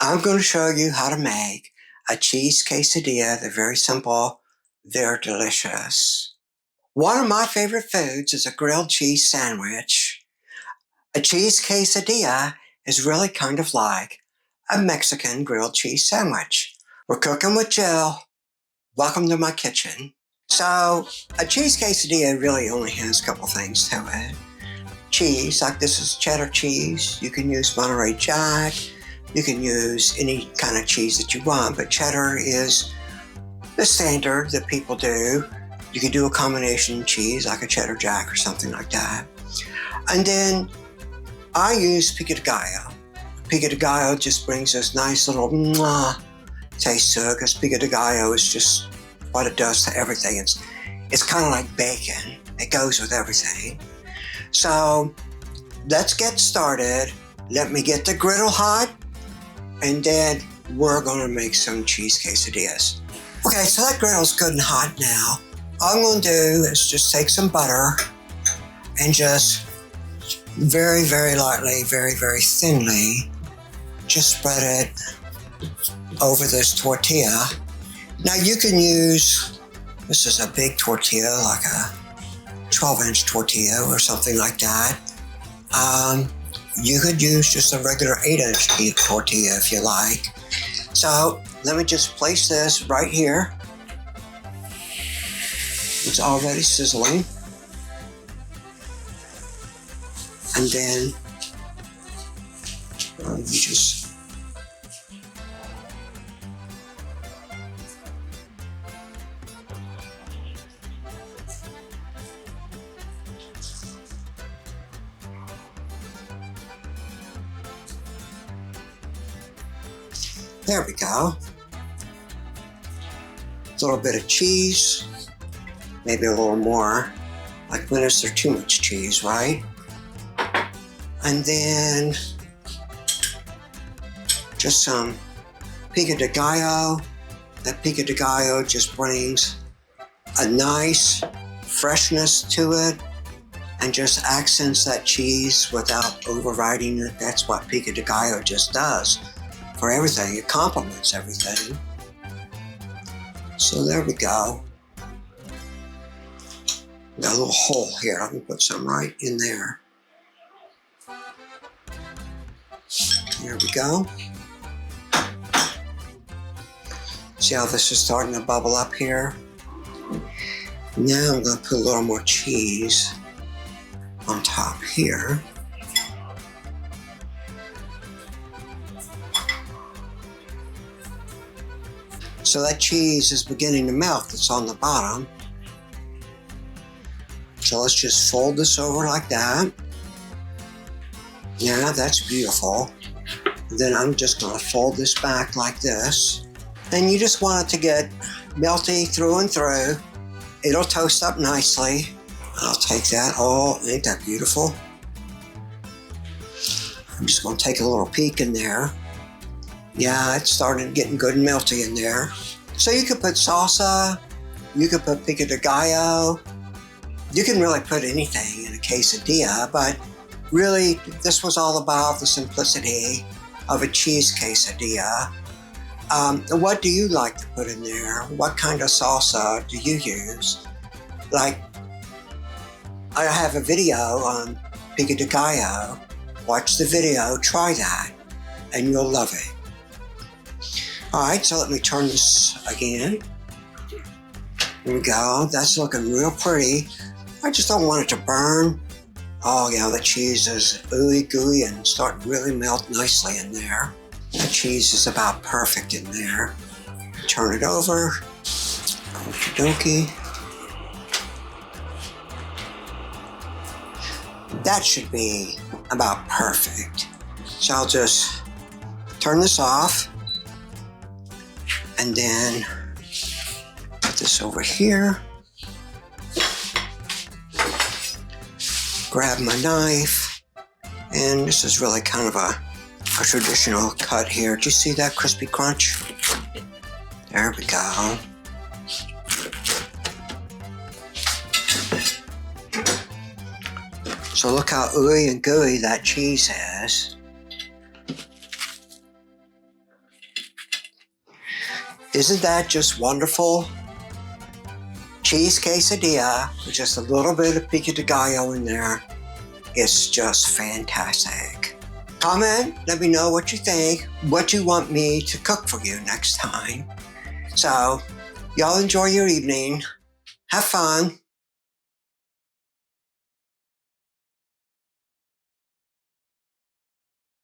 I'm going to show you how to make a cheese quesadilla. They're very simple. They're delicious. One of my favorite foods is a grilled cheese sandwich. A cheese quesadilla is really kind of like a Mexican grilled cheese sandwich. We're cooking with Jill. Welcome to my kitchen. So, a cheese quesadilla really only has a couple things to it. Cheese, like this is cheddar cheese. You can use Monterey Jack. You can use any kind of cheese that you want, but cheddar is the standard that people do. You can do a combination cheese like a cheddar jack or something like that. And then I use Pico de Gallo. Pico de Gallo just brings this nice little taste to it because Pico de Gallo is just what it does to everything. It's kind of like bacon. It goes with everything. So let's get started. Let me get the griddle hot, and then we're going to make some cheese quesadillas. Okay, so that griddle's good and hot now. All I'm going to do is just take some butter and just very, very lightly, very, very thinly, just spread it over this tortilla. Now you can use, this is a big tortilla, like a 12-inch tortilla or something like that. You could use just a regular 8-inch tortilla if you like. So let me just place this right here. It's already sizzling. And then you just there we go. A little bit of cheese, maybe a little more. Like when is there too much cheese, right? And then just some Pico de Gallo. That Pico de Gallo just brings a nice freshness to it and just accents that cheese without overriding it. That's what Pico de Gallo just does for everything. It complements everything. So there we go. Got a little hole here. Let me put some right in there. There we go. See how this is starting to bubble up here? Now I'm going to put a little more cheese on top here. So that cheese is beginning to melt. It's on the bottom. So let's just fold this over like that. Yeah, that's beautiful. And then I'm just going to fold this back like this. And you just want it to get melty through and through. It'll toast up nicely. I'll take that. Oh, ain't that beautiful? I'm just going to take a little peek in there. Yeah, it's starting getting good and melty in there. So you could put salsa. You could put Pico de Gallo. You can really put anything in a quesadilla, but really this was all about the simplicity of a cheese quesadilla. What do you like to put in there? What kind of salsa do you use? Like, I have a video on Pico de Gallo. Watch the video, try that, and you'll love it. All right, so let me turn this again. Here we go. That's looking real pretty. I just don't want it to burn. Oh yeah, the cheese is ooey gooey and starting to really melt nicely in there. The cheese is about perfect in there. Turn it over. Okie dokie. That should be about perfect. So I'll just turn this off and then put this over here. Grab my knife, and this is really kind of a traditional cut here. Do you see that crispy crunch? There we go. So look how ooey and gooey that cheese is. Isn't that just wonderful? Cheese quesadilla with just a little bit of pico de gallo in there. It's just fantastic. Comment, let me know what you think, what you want me to cook for you next time. So, y'all enjoy your evening. Have fun.